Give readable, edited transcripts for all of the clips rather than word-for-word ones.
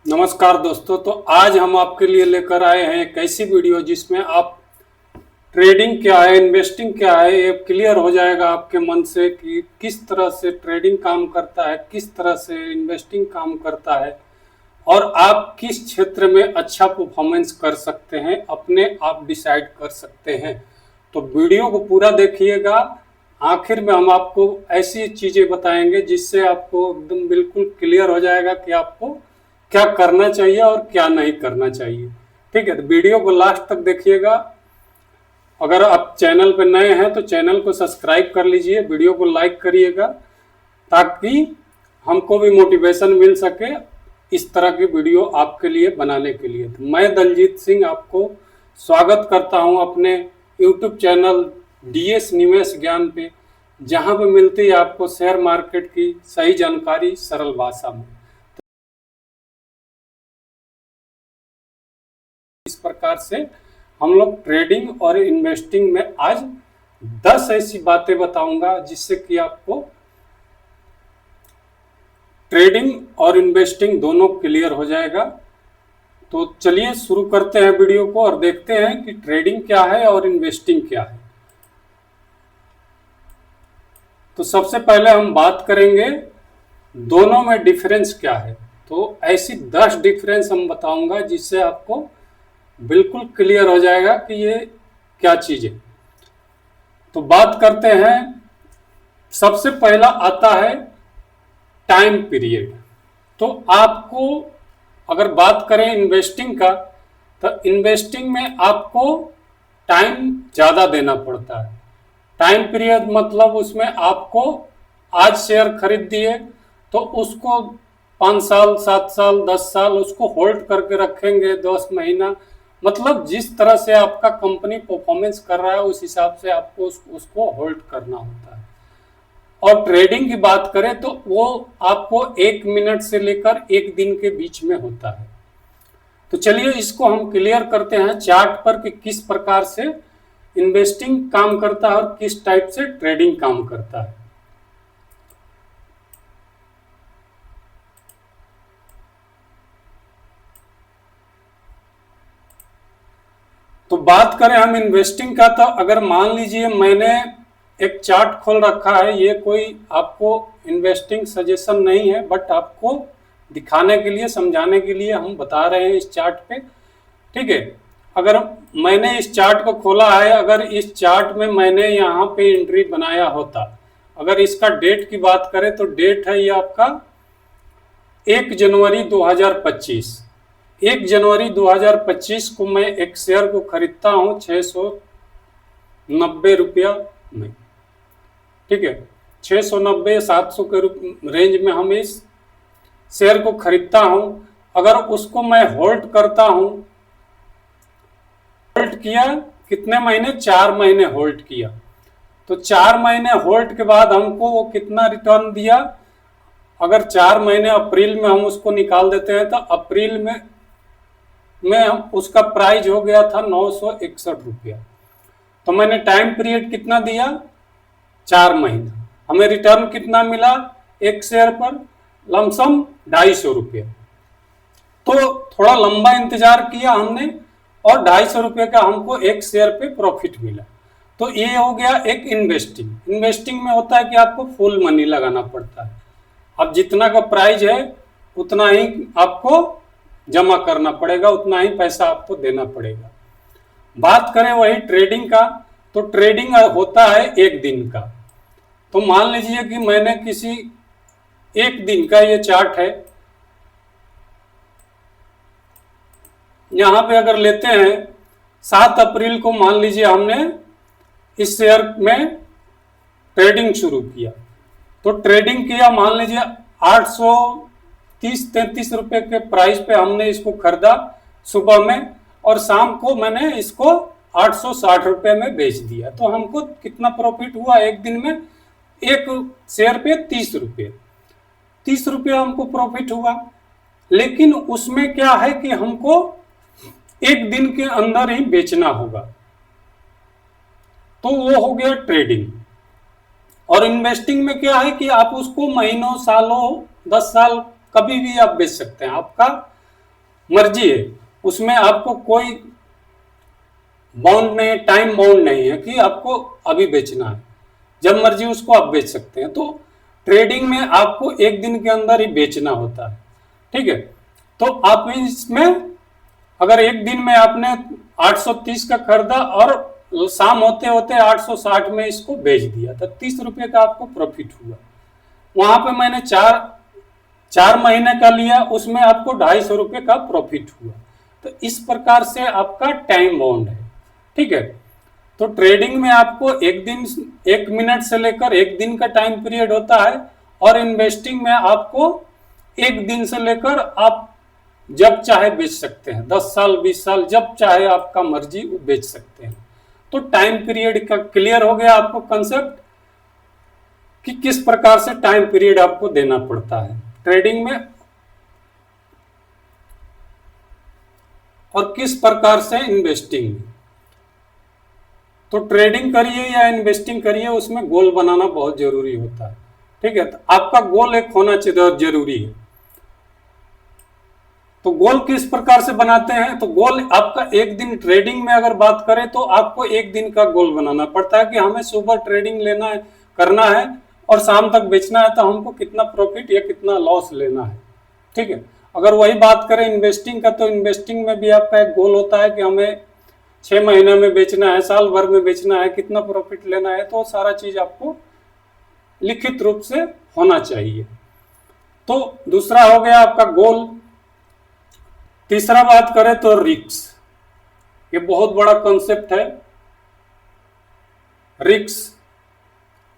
नमस्कार दोस्तों। तो आज हम आपके लिए लेकर आए हैं एक ऐसी वीडियो जिसमें आप ट्रेडिंग क्या है, इन्वेस्टिंग क्या है, ये क्लियर हो जाएगा आपके मन से कि किस तरह से ट्रेडिंग काम करता है, किस तरह से इन्वेस्टिंग काम करता है और आप किस क्षेत्र में अच्छा परफॉर्मेंस कर सकते हैं, अपने आप डिसाइड कर सकते हैं। तो वीडियो को पूरा देखिएगा। आखिर में हम आपको ऐसी चीज़ें बताएंगे जिससे आपको एकदम बिल्कुल क्लियर हो जाएगा कि आपको क्या करना चाहिए और क्या नहीं करना चाहिए। ठीक है, तो वीडियो को लास्ट तक देखिएगा। अगर आप चैनल पर नए हैं तो चैनल को सब्सक्राइब कर लीजिए, वीडियो को लाइक करिएगा ताकि हमको भी मोटिवेशन मिल सके इस तरह की वीडियो आपके लिए बनाने के लिए। तो मैं दलजीत सिंह आपको स्वागत करता हूं अपने यूट्यूब चैनल डीएस निवेश ज्ञान पे, जहां पे मिलती है आपको शेयर मार्केट की सही जानकारी सरल भाषा में। इस प्रकार से हम लोग ट्रेडिंग और इन्वेस्टिंग में आज 10 ऐसी बातें बताऊंगा जिससे कि आपको ट्रेडिंग और इन्वेस्टिंग दोनों क्लियर हो जाएगा। तो चलिए शुरू करते हैं वीडियो को और देखते हैं कि ट्रेडिंग क्या है और इन्वेस्टिंग क्या है। तो सबसे पहले हम बात करेंगे दोनों में डिफरेंस क्या है। तो ऐसी 10 डिफरेंस हम बताऊंगा जिससे आपको बिल्कुल क्लियर हो जाएगा कि ये क्या चीज़ है। तो बात करते हैं, सबसे पहला आता है टाइम पीरियड। तो आपको अगर बात करें इन्वेस्टिंग का, तो इन्वेस्टिंग में आपको टाइम ज़्यादा देना पड़ता है। टाइम पीरियड मतलब उसमें आपको आज शेयर खरीद दिए तो उसको 5 साल 7 साल 10 साल उसको होल्ड करके रखेंगे, 10 महीना, मतलब जिस तरह से आपका कंपनी परफॉर्मेंस कर रहा है उस हिसाब से आपको उसको होल्ड करना होता है। और ट्रेडिंग की बात करें तो वो आपको 1 मिनट से लेकर 1 दिन के बीच में होता है। तो चलिए इसको हम क्लियर करते हैं चार्ट पर कि किस प्रकार से इन्वेस्टिंग काम करता है और किस टाइप से ट्रेडिंग काम करता है। तो बात करें हम इन्वेस्टिंग का, तो अगर मान लीजिए मैंने एक चार्ट खोल रखा है, ये कोई आपको इन्वेस्टिंग सजेशन नहीं है, बट आपको दिखाने के लिए समझाने के लिए हम बता रहे हैं इस चार्ट पे। ठीक है, अगर मैंने इस चार्ट को खोला है, अगर इस चार्ट में मैंने यहाँ पे एंट्री बनाया होता, अगर इसका डेट की बात करें तो डेट है ये आपका 1 जनवरी 2025। 1 जनवरी 2025 को मैं एक शेयर को खरीदता हूँ 690 रुपया में। ठीक है, 690 700 के रेंज में हम इस शेयर को खरीदता हूँ। अगर उसको मैं होल्ड करता हूँ, होल्ड किया कितने महीने, 4 महीने होल्ड किया, तो 4 महीने होल्ड के बाद हमको वो कितना रिटर्न दिया। अगर 4 महीने अप्रैल में हम उसको निकाल देते हैं तो अप्रैल में हम उसका प्राइस हो गया था 961 रुपया। तो मैंने टाइम पीरियड कितना दिया, 4 महीना, हमें रिटर्न कितना मिला एक शेयर पर, लमसम 250 रुपया। तो थोड़ा लंबा इंतजार किया हमने और 250 रुपये का हमको एक शेयर पे प्रॉफिट मिला। तो ये हो गया एक इन्वेस्टिंग। इन्वेस्टिंग में होता है कि आपको फुल मनी लगाना पड़ता है, अब जितना का प्राइस है उतना ही आपको जमा करना पड़ेगा, उतना ही पैसा आपको देना पड़ेगा। बात करें वही ट्रेडिंग का, तो ट्रेडिंग होता है 1 दिन का। तो मान लीजिए कि मैंने किसी 1 दिन का ये चार्ट है, यहाँ पे अगर लेते हैं 7 अप्रैल को मान लीजिए हमने इस शेयर में ट्रेडिंग शुरू किया। तो ट्रेडिंग किया, मान लीजिए 830-33 रुपए के प्राइस पे हमने इसको खरीदा सुबह में, और शाम को मैंने इसको 860 रुपए में बेच दिया। तो हमको कितना प्रॉफिट हुआ एक दिन में, एक शेयर पे 30 रुपये, 30 रुपये हमको प्रॉफिट हुआ। लेकिन उसमें क्या है कि हमको 1 दिन के अंदर ही बेचना होगा, तो वो हो गया ट्रेडिंग। और इन्वेस्टिंग में क्या है कि आप उसको महीनों सालों 10 साल कभी भी आप बेच सकते हैं। आपका मर्जी है, उसमें आपको कोई बाउंड नहीं, टाइम बाउंड नहीं है कि आपको अभी बेचना है, जब मर्जी उसको आप बेच सकते हैं। तो ट्रेडिंग में आपको एक दिन के अंदर ही बेचना होता है, ठीक है। तो आप इसमें अगर एक दिन में आपने 830 का खरीदा और शाम होते होते 860 में इसको बेच दिया, तो 30 रुपए का आपको प्रॉफिट हुआ। वहां पे मैंने चार महीने का लिया, उसमें आपको 250 रुपए का प्रॉफिट हुआ। तो इस प्रकार से आपका टाइम बाउंड है, ठीक है। तो ट्रेडिंग में आपको एक दिन, 1 मिनट से लेकर एक दिन का टाइम पीरियड होता है, और इन्वेस्टिंग में आपको एक दिन से लेकर आप जब चाहे बेच सकते हैं, 10 साल 20 साल जब चाहे आपका मर्जी बेच सकते हैं। तो टाइम पीरियड का क्लियर हो गया आपको कंसेप्ट कि किस प्रकार से टाइम पीरियड आपको देना पड़ता है ट्रेडिंग में, और किस प्रकार से इन्वेस्टिंग में। तो ट्रेडिंग करिए या इन्वेस्टिंग करिए, उसमें गोल बनाना बहुत जरूरी होता है, ठीक है। तो आपका गोल एक होना जरूरी है। तो गोल किस प्रकार से बनाते हैं, तो गोल आपका एक दिन, ट्रेडिंग में अगर बात करें तो आपको एक दिन का गोल बनाना पड़ता है कि हमें सुबह ट्रेडिंग लेना है, करना है, और शाम तक बेचना है, तो हमको कितना प्रॉफिट या कितना लॉस लेना है, ठीक है। अगर वही बात करें इन्वेस्टिंग का, तो इन्वेस्टिंग में भी आपका एक गोल होता है कि हमें 6 महीने में बेचना है, साल भर में बेचना है, कितना प्रॉफिट लेना है। तो सारा चीज आपको लिखित रूप से होना चाहिए। तो दूसरा हो गया आपका गोल। तीसरा बात करें तो रिस्क, ये बहुत बड़ा कॉन्सेप्ट है। रिस्क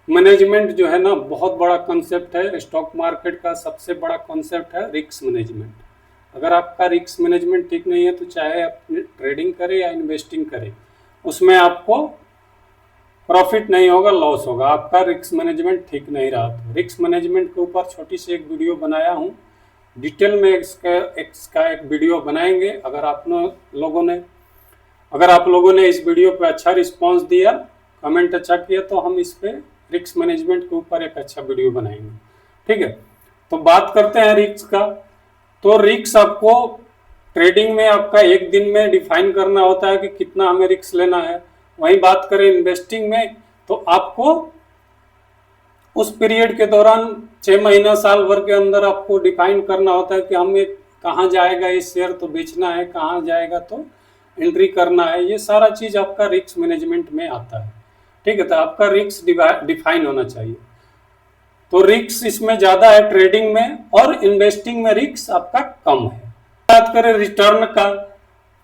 मैनेजमेंट जो है ना, बहुत बड़ा कॉन्सेप्ट है। स्टॉक मार्केट का सबसे बड़ा कॉन्सेप्ट है रिस्क मैनेजमेंट। अगर आपका रिस्क मैनेजमेंट ठीक नहीं है, तो चाहे आप ट्रेडिंग करें या इन्वेस्टिंग करें, उसमें आपको प्रॉफिट नहीं होगा, लॉस होगा। आपका रिस्क मैनेजमेंट ठीक नहीं रहा। तो रिस्क मैनेजमेंट के ऊपर छोटी सी एक वीडियो बनाया हूँ, डिटेल में इसका एक वीडियो बनाएंगे। अगर आप लोगों ने इस वीडियो पे अच्छा रिस्पांस दिया, कमेंट अच्छा किया, तो हम इस पे रिस्क मैनेजमेंट के ऊपर एक अच्छा वीडियो बनाएंगे, ठीक है। तो बात करते हैं रिस्क का। तो रिस्क आपको ट्रेडिंग में आपका एक दिन में डिफाइन करना होता है कि कितना हमें रिस्क लेना है। वहीं बात करें इन्वेस्टिंग में, तो आपको उस पीरियड के दौरान 6 महीना साल भर के अंदर आपको डिफाइन करना होता है कि हमें कहाँ जाएगा ये शेयर तो बेचना है, कहाँ जाएगा तो एंट्री करना है। ये सारा चीज आपका रिस्क मैनेजमेंट में आता है, ठीक है। तो आपका रिस्क डिफाइन होना चाहिए। तो रिस्क इसमें ज्यादा है ट्रेडिंग में, और इन्वेस्टिंग में रिस्क आपका कम है। बात करें रिटर्न का,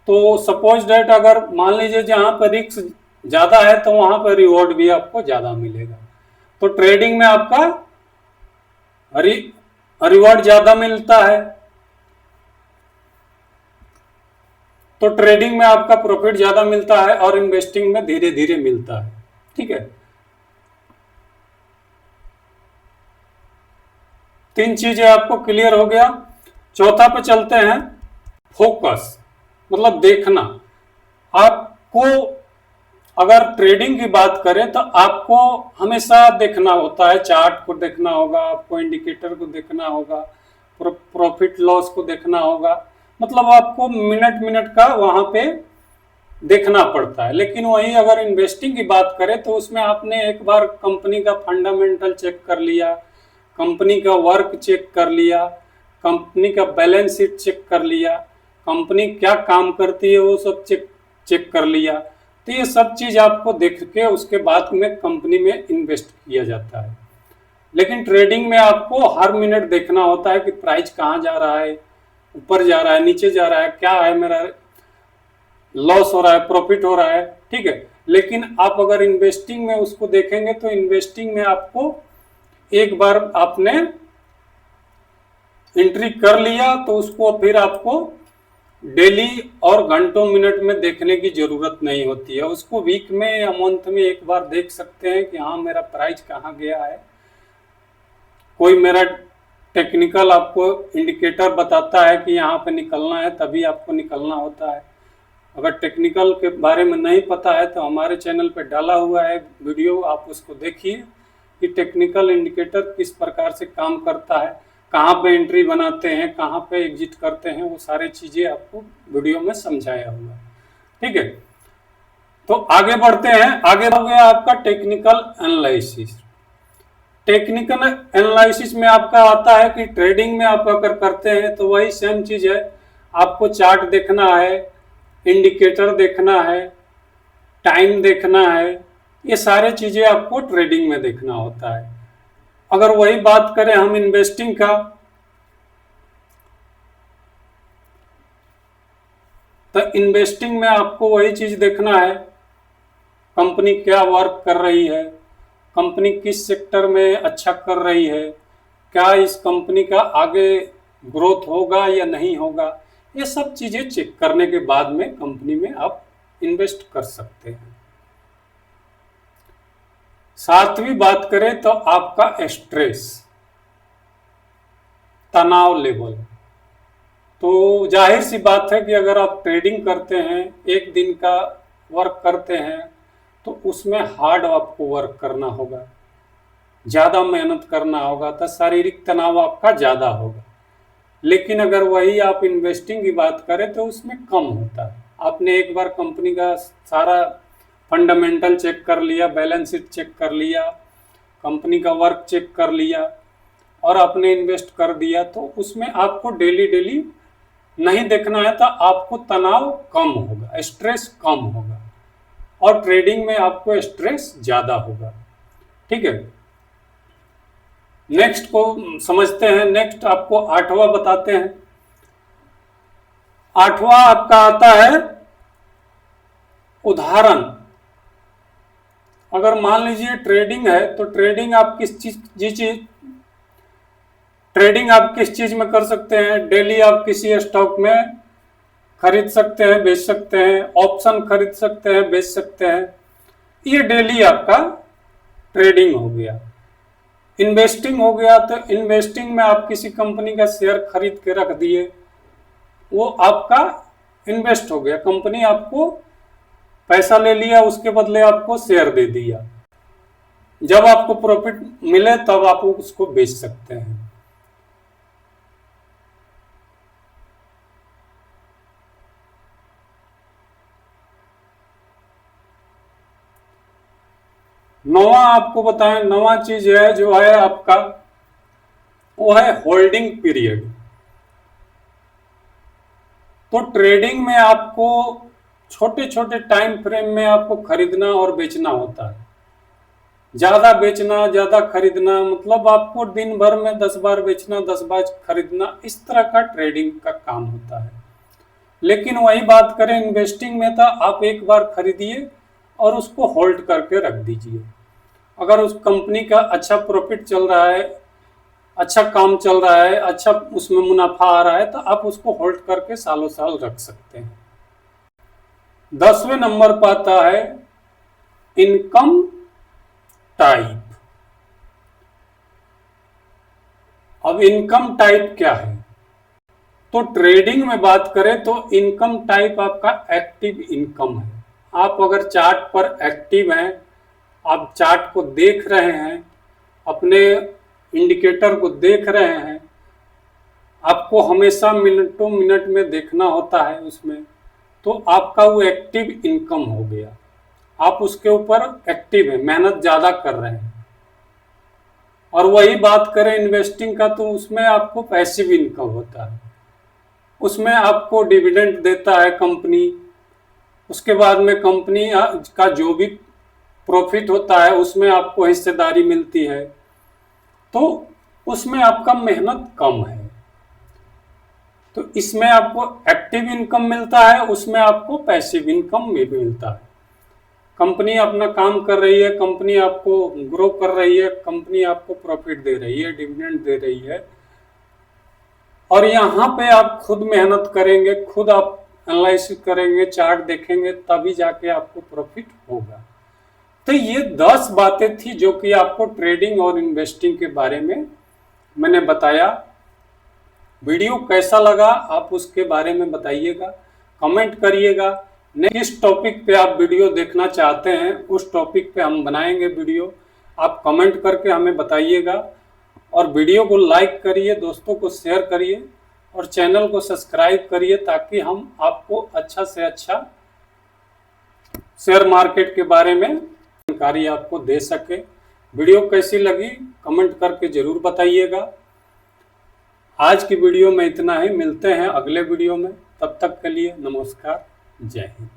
तो सपोज डेट अगर मान लीजिए जहां पर रिस्क ज्यादा है, तो वहां पर रिवॉर्ड भी आपको ज्यादा मिलेगा। तो ट्रेडिंग में आपका रिवॉर्ड ज्यादा मिलता है, तो ट्रेडिंग में आपका प्रॉफिट ज्यादा मिलता है, और इन्वेस्टिंग में धीरे धीरे मिलता है, ठीक है। 3 चीजें आपको क्लियर हो गया। चौथा पे चलते हैं, फोकस, मतलब देखना। आपको अगर ट्रेडिंग की बात करें, तो आपको हमेशा देखना होता है, चार्ट को देखना होगा, आपको इंडिकेटर को देखना होगा, प्रॉफिट लॉस को देखना होगा, मतलब आपको मिनट मिनट का वहां पे देखना पड़ता है। लेकिन वहीं अगर इन्वेस्टिंग की बात करें, तो उसमें आपने एक बार कंपनी का फंडामेंटल चेक कर लिया, कंपनी का वर्क चेक कर लिया, कंपनी का बैलेंस शीट चेक कर लिया, कंपनी क्या काम करती है वो सब चेक कर लिया। तो ये सब चीज आपको देख के उसके बाद में कंपनी में इन्वेस्ट किया जाता है। लेकिन ट्रेडिंग में आपको हर मिनट देखना होता है कि प्राइस कहाँ जा रहा है, ऊपर जा रहा है, नीचे जा रहा है, क्या है, मेरा लॉस हो रहा है, प्रॉफिट हो रहा है, ठीक है। लेकिन आप अगर इन्वेस्टिंग में उसको देखेंगे, तो इन्वेस्टिंग में आपको एक बार आपने एंट्री कर लिया, तो उसको फिर आपको डेली और घंटों मिनट में देखने की जरूरत नहीं होती है। उसको वीक में या मंथ में एक बार देख सकते हैं कि हाँ मेरा प्राइस कहाँ गया है। कोई मेरा टेक्निकल आपको इंडिकेटर बताता है कि यहाँ पे निकलना है, तभी आपको निकलना होता है। अगर टेक्निकल के बारे में नहीं पता है, तो हमारे चैनल पे डाला हुआ है वीडियो, आप उसको देखिए कि टेक्निकल इंडिकेटर किस प्रकार से काम करता है। कहाँ पे एंट्री बनाते हैं, कहाँ पे एग्जिट करते हैं, वो सारी चीज़ें आपको वीडियो में समझाया हुआ है। ठीक है, तो आगे बढ़ते हैं। आगे हो गया आपका टेक्निकल एनालिसिस। टेक्निकल एनालिसिस में आपका आता है कि ट्रेडिंग में आप अगर करते हैं तो वही सेम चीज़ है, आपको चार्ट देखना है, इंडिकेटर देखना है, टाइम देखना है, ये सारे चीज़ें आपको ट्रेडिंग में देखना होता है। अगर वही बात करें हम इन्वेस्टिंग का, तो इन्वेस्टिंग में आपको वही चीज़ देखना है, कंपनी क्या वर्क कर रही है, कंपनी किस सेक्टर में अच्छा कर रही है, क्या इस कंपनी का आगे ग्रोथ होगा या नहीं होगा, ये सब चीज़ें चेक करने के बाद में कंपनी में आप इन्वेस्ट कर सकते हैं। सातवीं बात करें तो आपका स्ट्रेस, तनाव लेवल। तो जाहिर सी बात है कि अगर आप ट्रेडिंग करते हैं, एक दिन का वर्क करते हैं, तो उसमें हार्ड आपको वर्क करना होगा, ज़्यादा मेहनत करना होगा, तो शारीरिक तनाव आपका ज़्यादा होगा। लेकिन अगर वही आप इन्वेस्टिंग की बात करें तो उसमें कम होता है। आपने एक बार कंपनी का सारा फंडामेंटल चेक कर लिया, बैलेंस शीट चेक कर लिया, कंपनी का वर्क चेक कर लिया और आपने इन्वेस्ट कर दिया, तो उसमें आपको डेली डेली नहीं देखना है, तो आपको तनाव कम होगा, स्ट्रेस कम होगा, और ट्रेडिंग में आपको स्ट्रेस ज़्यादा होगा। ठीक है, नेक्स्ट को समझते हैं। नेक्स्ट आपको आठवां बताते हैं। आठवां आपका आता है उदाहरण। अगर मान लीजिए ट्रेडिंग है, तो ट्रेडिंग आप किस चीज में कर सकते हैं? डेली आप किसी स्टॉक में खरीद सकते हैं, बेच सकते हैं, ऑप्शन खरीद सकते हैं, बेच सकते हैं, ये डेली आपका ट्रेडिंग हो गया। इन्वेस्टिंग हो गया, तो इन्वेस्टिंग में आप किसी कंपनी का शेयर खरीद के रख दिए, वो आपका इन्वेस्ट हो गया, कंपनी आपको पैसा ले लिया, उसके बदले आपको शेयर दे दिया, जब आपको प्रॉफिट मिले तब आप उसको बेच सकते हैं। नौवां आपको बताएं, नौवां चीज है जो है आपका, वो है होल्डिंग पीरियड। तो ट्रेडिंग में आपको छोटे छोटे टाइम फ्रेम में आपको खरीदना और बेचना होता है। ज्यादा बेचना, ज्यादा खरीदना, मतलब आपको दिन भर में 10 बार बेचना, 10 बार खरीदना, इस तरह का ट्रेडिंग का काम होता है। लेकिन वही बात करें इन्वेस्टिंग में, था आप एक बार खरीदिए और उसको होल्ड करके रख दीजिए। अगर उस कंपनी का अच्छा प्रॉफिट चल रहा है, अच्छा काम चल रहा है, अच्छा उसमें मुनाफा आ रहा है, तो आप उसको होल्ड करके सालों साल रख सकते हैं। 10वें नंबर पर आता है इनकम टाइप। अब इनकम टाइप क्या है? तो ट्रेडिंग में बात करें तो इनकम टाइप आपका एक्टिव इनकम है। आप अगर चार्ट पर एक्टिव हैं, आप चार्ट को देख रहे हैं, अपने इंडिकेटर को देख रहे हैं, आपको हमेशा मिनटों मिनट में देखना होता है उसमें, तो आपका वो एक्टिव इनकम हो गया। आप उसके ऊपर एक्टिव है, मेहनत ज़्यादा कर रहे हैं। और वही बात करें इन्वेस्टिंग का, तो उसमें आपको पैसिव इनकम होता है, उसमें आपको डिविडेंड देता है कंपनी, उसके बाद में कंपनी का जो भी प्रॉफिट होता है उसमें आपको हिस्सेदारी मिलती है, तो उसमें आपका मेहनत कम है। तो इसमें आपको एक्टिव इनकम मिलता है, उसमें आपको पैसिव इनकम भी मिलता है। कंपनी अपना काम कर रही है, कंपनी आपको ग्रो कर रही है, कंपनी आपको प्रॉफिट दे रही है, डिविडेंड दे रही है, और यहाँ पे आप खुद मेहनत करेंगे, खुद आप एनालिसिस करेंगे, चार्ट देखेंगे, तभी जाके आपको प्रॉफिट होगा। तो ये 10 बातें थी जो कि आपको ट्रेडिंग और इन्वेस्टिंग के बारे में मैंने बताया। वीडियो कैसा लगा आप उसके बारे में बताइएगा, कमेंट करिएगा। किस टॉपिक पे आप वीडियो देखना चाहते हैं, उस टॉपिक पे हम बनाएंगे वीडियो, आप कमेंट करके हमें बताइएगा। और वीडियो को लाइक करिए, दोस्तों को शेयर करिए और चैनल को सब्सक्राइब करिए ताकि हम आपको अच्छा से अच्छा शेयर मार्केट के बारे में जानकारी आपको दे सके। वीडियो कैसी लगी कमेंट करके जरूर बताइएगा। आज की वीडियो में इतना ही, मिलते हैं अगले वीडियो में। तब तक के लिए नमस्कार, जय हिंद।